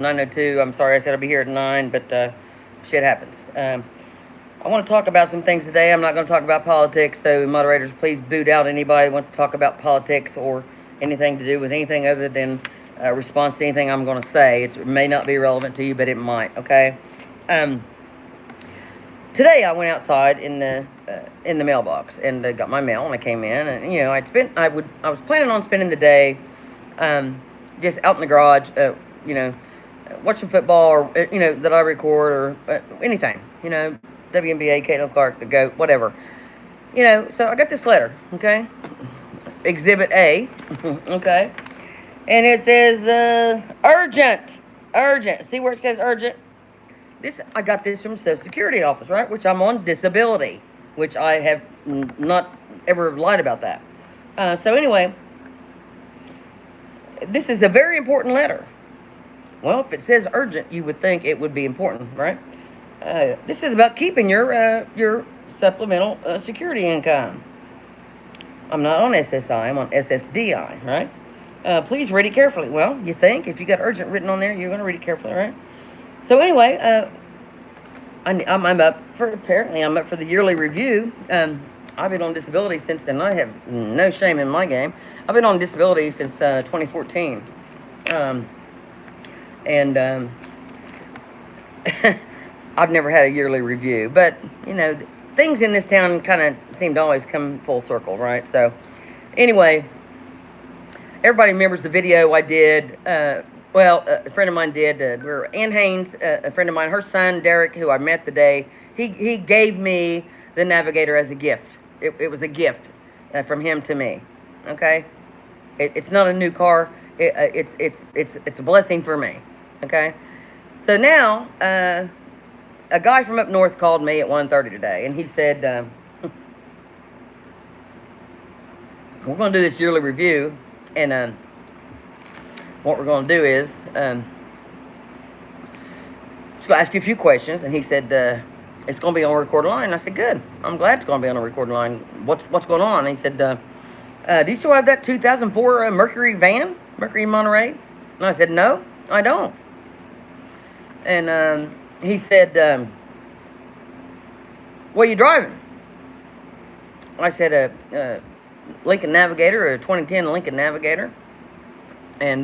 9:02. I'm sorry I said I'll be here at 9, but shit happens. I want to talk about some things today. I'm not going to talk about politics, so moderators, please boot out anybody who wants to talk about politics or anything to do with anything other than response to anything I'm going to say. It may not be relevant to you, but it might, okay? Today I went outside in the mailbox and got my mail, and I came in, and I was planning on spending the day just out in the garage, watching football, or that I record, or anything, WNBA, Caitlin Clark, the GOAT, whatever, So I got this letter, okay, Exhibit A, okay, and it says urgent. See where it says urgent? I got this from Social Security office, right? Which I'm on disability, which I have not ever lied about that. So anyway, this is a very important letter. Well, if it says urgent, you would think it would be important, right? This is about keeping your supplemental security income. I'm not on SSI, I'm on SSDI, right? Please read it carefully. Well, you think if you got urgent written on there, you're going to read it carefully, right? So anyway, I'm up for the yearly review. I've been on disability since then. I have no shame in my game. I've been on disability since 2014. I've never had a yearly review, but things in this town kind of seem to always come full circle, right? So anyway, everybody remembers the video I did. A friend of mine did. Ann Haynes, a friend of mine, her son Derek, who I met the day, he gave me the Navigator as a gift. It was a gift from him to me. Okay, it's not a new car. It's a blessing for me. Okay, so now a guy from up north called me at 1:30 today, and he said, "We're going to do this yearly review, and what we're going to do is just going to ask you a few questions." And he said, "It's going to be on a recorded line." And I said, "Good. I'm glad it's going to be on a recorded line. What's going on?" And he said, "Do you still have that 2004 Mercury van, Mercury Monterey?" And I said, "No, I don't." And he said, "What are you driving?" I said, "A Lincoln Navigator, a 2010 Lincoln Navigator." And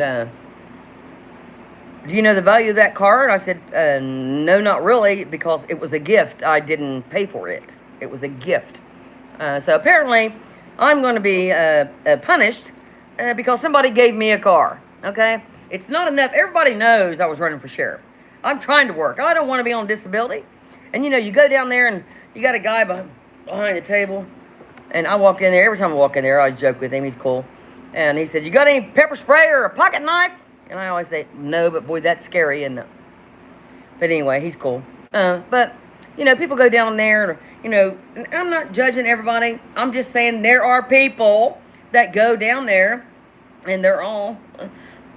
"Do you know the value of that car?" And I said, "No, not really, because it was a gift. I didn't pay for it. It was a gift." So apparently, I'm going to be punished because somebody gave me a car. Okay? It's not enough. Everybody knows I was running for sheriff. I'm trying to work. I don't want to be on disability. And you go down there and you got a guy behind the table. And I walk in there. Every time I walk in there, I always joke with him. He's cool. And he said, "You got any pepper spray or a pocket knife?" And I always say, "No, but boy, that's scary, isn't it?" But anyway, he's cool. But people go down there, and I'm not judging everybody. I'm just saying there are people that go down there, and they're all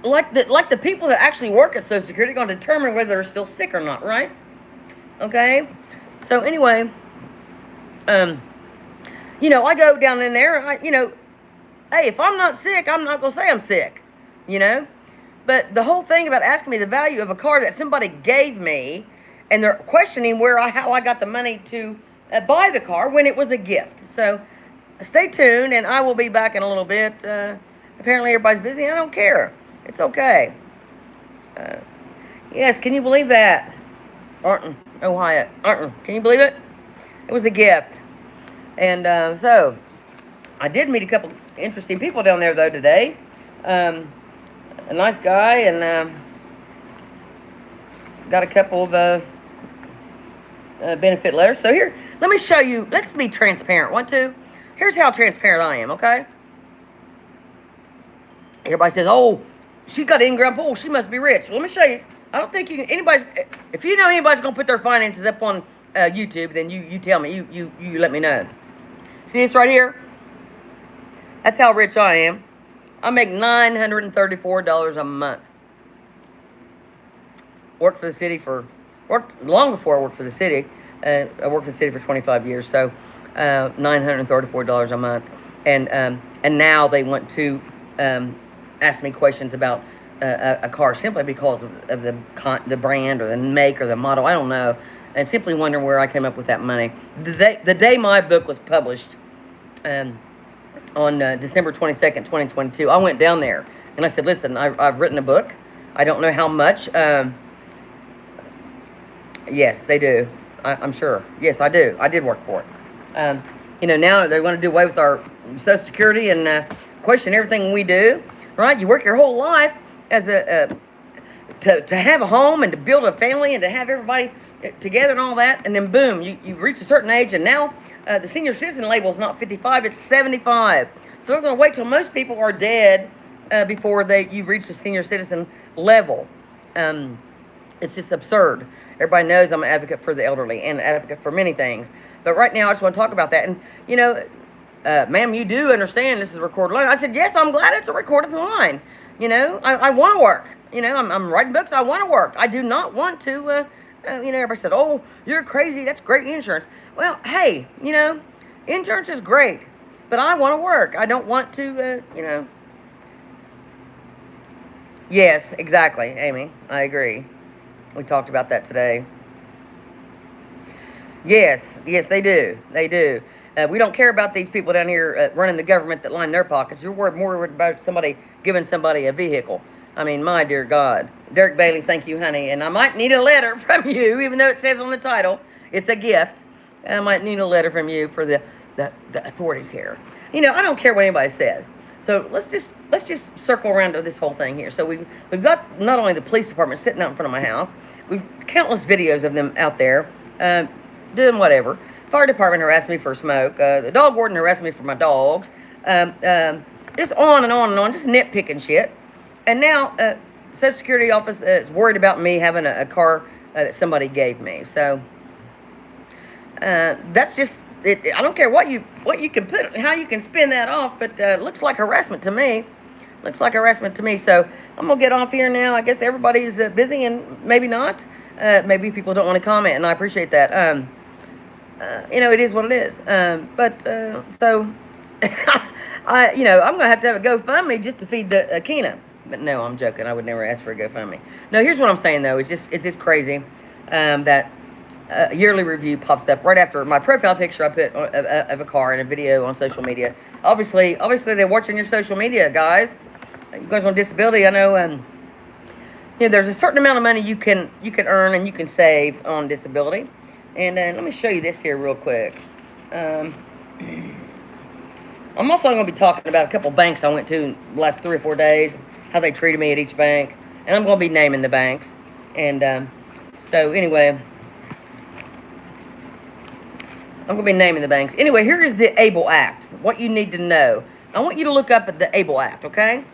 like the people that actually work at Social Security are going to determine whether they're still sick or not, right? Okay. So anyway, I go down in there, and hey, if I'm not sick, I'm not going to say I'm sick, But the whole thing about asking me the value of a car that somebody gave me, and they're questioning how I got the money to buy the car when it was a gift. So stay tuned, and I will be back in a little bit. Apparently everybody's busy. I don't care. It's okay. Yes, can you believe that? Ohio. Can you believe it? It was a gift. And so I did meet a couple interesting people down there, though, today. A nice guy, and got a couple of benefit letters. So here, let me show you. Let's be transparent. 1, 2. Here's how transparent I am, okay? Everybody says, "Oh, she got in-ground pool. She must be rich." Well, let me show you. I don't think if you know anybody's going to put their finances up on YouTube, then you tell me. You let me know. See this right here? That's how rich I am. I make $934 a month. Worked long before I worked for the city. I worked for the city for 25 years, so $934 a month. And now they want to ask me questions about a car simply because of the brand or the make or the model. I don't know. And simply wondering where I came up with that money. The day my book was published, um, on December 22nd, 2022, I went down there and I said, listen, I've written a book. I don't know how much. Yes, they do. I'm sure. Yes, I do. I did work for it. Now they want to do away with our Social Security and question everything we do. Right? You work your whole life as to have a home and to build a family and to have everybody together and all that, and then boom, you reach a certain age, and now the senior citizen label is not 55, it's 75. So they're going to wait till most people are dead before you reach the senior citizen level. It's just absurd. Everybody knows I'm an advocate for the elderly and an advocate for many things. But right now, I just want to talk about that. And, ma'am, you do understand this is a recorded line. I said, yes, I'm glad it's a recorded line. I want to work. I'm writing books. I want to work. I do not want to, everybody said, oh, you're crazy. That's great insurance. Well, hey, insurance is great. But I want to work. I don't want to, Yes, exactly, Amy. I agree. We talked about that today. Yes, they do. They do. We don't care about these people down here running the government that line their pockets. You're more worried about giving somebody a vehicle. I mean, my dear God. Derek Bailey, thank you, honey. And I might need a letter from you, even though it says on the title, it's a gift. I might need a letter from you for the authorities here. I don't care what anybody says. So let's just circle around to this whole thing here. So we've got not only the police department sitting out in front of my house, we've countless videos of them out there doing whatever. Fire department harassed me for smoke. The dog warden harassed me for my dogs. Just on and on and on, just nitpicking shit. And now Social Security office is worried about me having a car that somebody gave me. So that's just it. I don't care what you can put, how you can spin that off, but it looks like harassment to me. Looks like harassment to me. So I'm gonna get off here now. I guess everybody's busy, and maybe not. Maybe people don't want to comment, and I appreciate that. It is what it is. So I'm gonna have to have a GoFundMe just to feed the Akina. But no, I'm joking. I would never ask for a GoFundMe. No, here's what I'm saying though. It's just crazy that yearly review pops up right after my profile picture I put of a car and a video on social media. Obviously they're watching your social media, guys. You guys on disability, I know. There's a certain amount of money you can earn and you can save on disability. And let me show you this here real quick. I'm also going to be talking about a couple banks I went to in the last 3 or 4 days, how they treated me at each bank. And I'm going to be naming the banks. And so anyway, I'm going to be naming the banks. Anyway, here is the ABLE Act, what you need to know. I want you to look up at the ABLE Act, okay?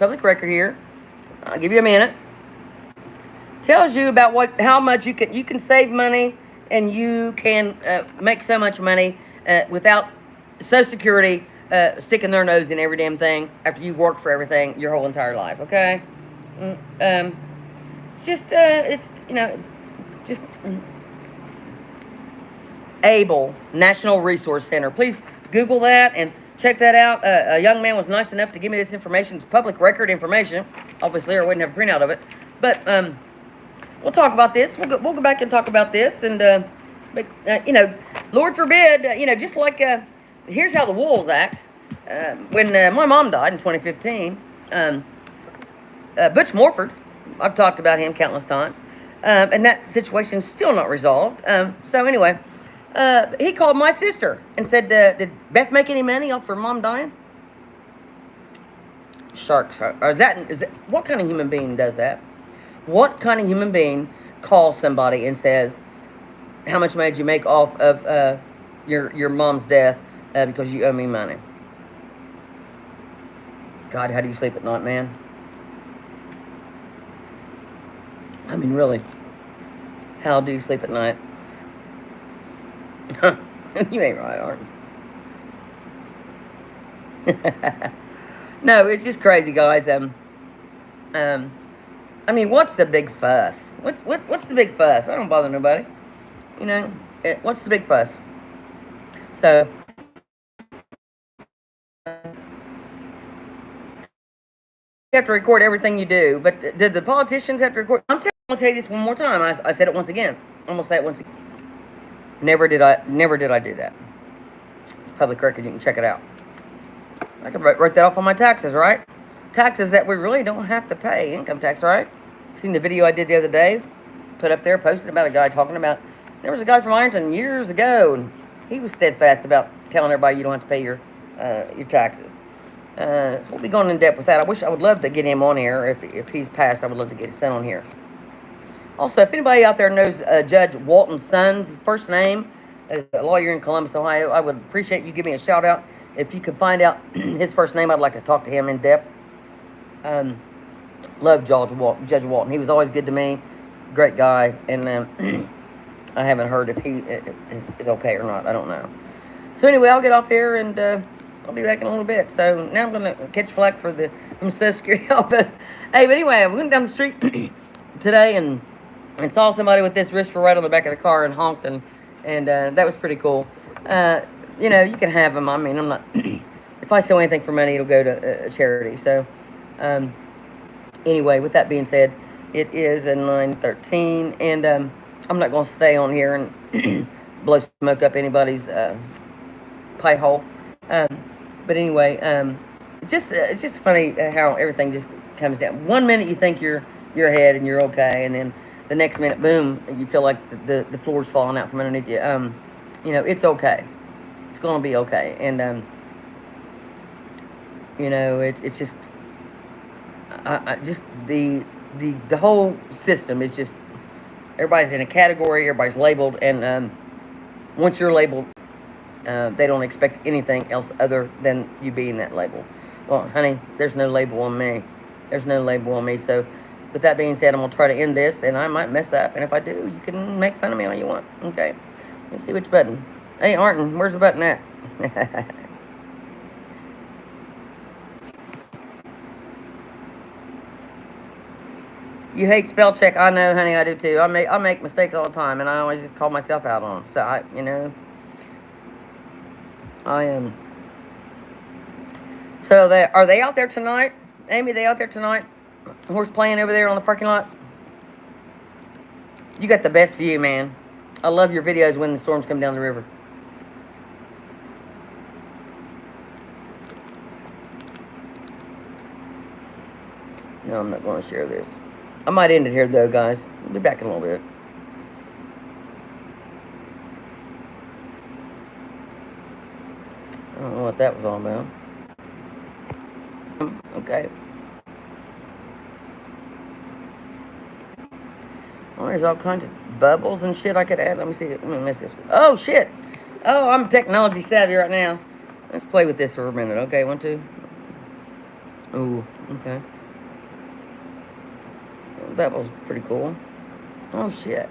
Public record here. I'll give you a minute. Tells you about how much you can save money, and you can make so much money without Social Security sticking their nose in every damn thing after you work for everything your whole entire life. Okay, it's just ABLE National Resource Center. Please Google that and check that out. A young man was nice enough to give me this information. It's public record information. Obviously, I wouldn't have a printout of it, but we'll talk about this. We'll go back and talk about this, and Lord forbid, just like here's how the Wolves act. When my mom died in 2015, Butch Morford, I've talked about him countless times, and that situation's still not resolved. So anyway, he called my sister and said, "Did Beth make any money off her mom dying?" Sharks. Or is that what kind of human being does that? What kind of human being calls somebody and says, how much money did you make off of your mom's death because you owe me money? God, how do you sleep at night, man? I mean, really. How do you sleep at night? You ain't right, aren't you? No, it's just crazy, guys. I mean, what's the big fuss? What's the big fuss? I don't bother nobody. What's the big fuss? So, have to record everything you do, but did the politicians have to record? I'm going to tell you this one more time. I said it once again. I'm going to say it once again. Never did I do that. Public record, you can check it out. I can write that off on my taxes, right? Taxes that we really don't have to pay. Income tax, right? Seen the video I did the other day? Put up there, posted about a guy talking about, there was a guy from Ironton years ago, and he was steadfast about telling everybody you don't have to pay your taxes. So we'll be going in depth with that. I would love to get him on here. If he's passed, I would love to get his son on here. Also, if anybody out there knows Judge Walton's son's first name, as a lawyer in Columbus, Ohio, I would appreciate you give me a shout out. If you could find out his first name, I'd like to talk to him in depth. Love Judge Walton. He was always good to me. Great guy. And I haven't heard if he is okay or not. I don't know. So anyway, I'll get off here and I'll be back in a little bit. So now I'm going to catch flack from Social Security office. Hey, but anyway, I went down the street today and saw somebody with this wrist right on the back of the car and honked, and that was pretty cool. You know, you can have them. I mean, I'm not, if I sell anything for money, it'll go to a charity. So, anyway, with that being said, it is a 9:13, and I'm not going to stay on here and blow smoke up anybody's pie hole. But anyway, it's just funny how everything just comes down. 1 minute you think you're ahead and you're okay, and then the next minute, boom, you feel like the floor's falling out from underneath you. You know, it's okay. It's going to be okay. And, you know, it's just, just the whole system is just, everybody's in a category, everybody's labeled, and once you're labeled, they don't expect anything else other than you being that label. Well, honey, there's no label on me. There's no label on me. So, with that being said, I'm going to try to end this, and I might mess up. And if I do, you can make fun of me all you want. Okay? Let's see which button. Hey, Arton, where's the button at? You hate spell check. I know, honey, I do too. I make mistakes all the time, and I always just call myself out on them. So, you know, I am. So, are they out there tonight? Amy, they out there tonight? Horse playing over there on the parking lot. You got the best view, man. I love your videos when the storms come down the river. No, I'm not going to share this. I might end it here, though, guys. I'll be back in a little bit. I don't know what that was all about. Okay. Oh, there's all kinds of bubbles and shit I could add. Let me see. Let me miss this. Oh, shit. Oh, I'm technology savvy right now. Let's play with this for a minute. Okay, 1, 2. Ooh, okay. Bubbles pretty cool. Oh, shit.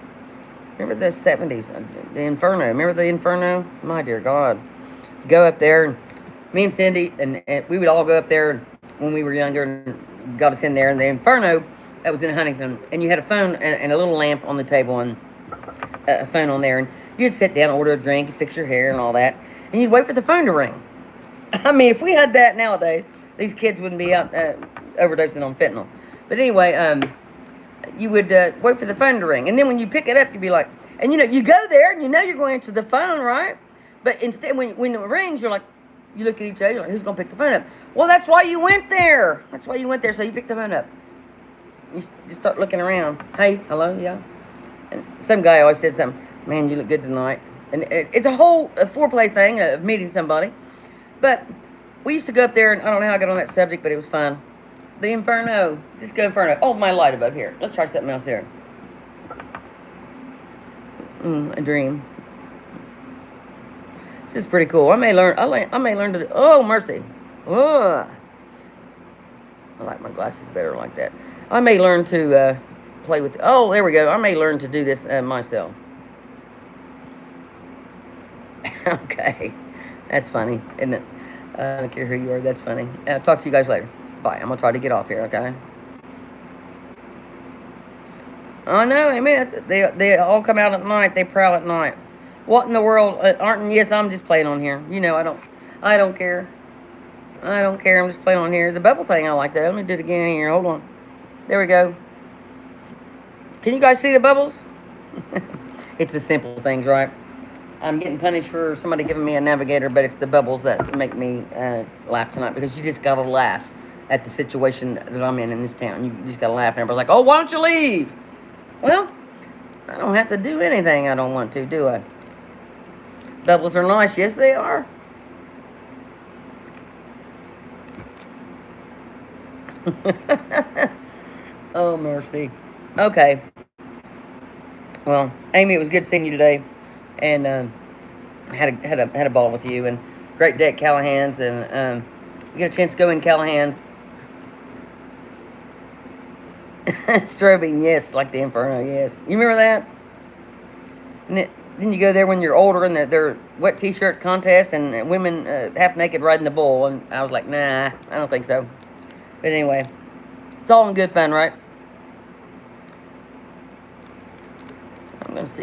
Remember the 70s? The Inferno. Remember the Inferno? My dear God. Go up there. And me and Cindy, and we would all go up there when we were younger and got us in there. And the Inferno, that was in Huntington. And you had a phone and a little lamp on the table and a phone on there. And you'd sit down, order a drink, fix your hair and all that. And you'd wait for the phone to ring. I mean, if we had that nowadays, these kids wouldn't be out overdosing on fentanyl. But anyway, you would wait for the phone to ring. And then when you pick it up, you'd be like, and you know, you go there and you know you're going to answer the phone, right? But instead, when it rings, you're like, you look at each other, you're like, who's going to pick the phone up? Well, that's why you went there. That's why you went there, so you pick the phone up. You just start looking around. Hey, hello, yeah. And some guy always said something, man, you look good tonight. And it's a whole foreplay thing of meeting somebody. But we used to go up there, and I don't know how I got on that subject, but it was fun. The Inferno. Just go Inferno. Oh, my light above here. Let's try something else here. A dream. This is pretty cool. I may learn to. Oh, mercy. Oh. I like my glasses better like that. I may learn to play with. Oh, there we go. I may learn to do this myself. Okay, that's funny, isn't it? I don't care who you are. That's funny. I'll talk to you guys later. Bye. I'm gonna try to get off here. Okay. I know. I mean, they all come out at night. They prowl at night. What in the world, Arton? Yes, I'm just playing on here. You know, I don't care. I don't care. I'm just playing on here. The bubble thing I like that. Let me do it again here. Hold on. There we go. Can you guys see the bubbles? It's the simple things, right? I'm getting punished for somebody giving me a navigator, but it's the bubbles that make me laugh tonight, because you just gotta laugh at the situation that I'm in this town. You just gotta laugh, and everybody's like, "Oh, why don't you leave?" Well, I don't have to do anything I don't want to, do I? Bubbles are nice. Yes, they are. Oh, mercy. Okay. Well, Amy, it was good seeing you today, and had a ball with you, and great day at Callahan's, and you get a chance to go in Callahan's. Strobing, yes, like the Inferno, yes. You remember that? And then you go there when you're older, and they're wet T-shirt contest, and women half naked riding the bull, and I was like, nah, I don't think so. But anyway, it's all in good fun, right? I'm gonna see.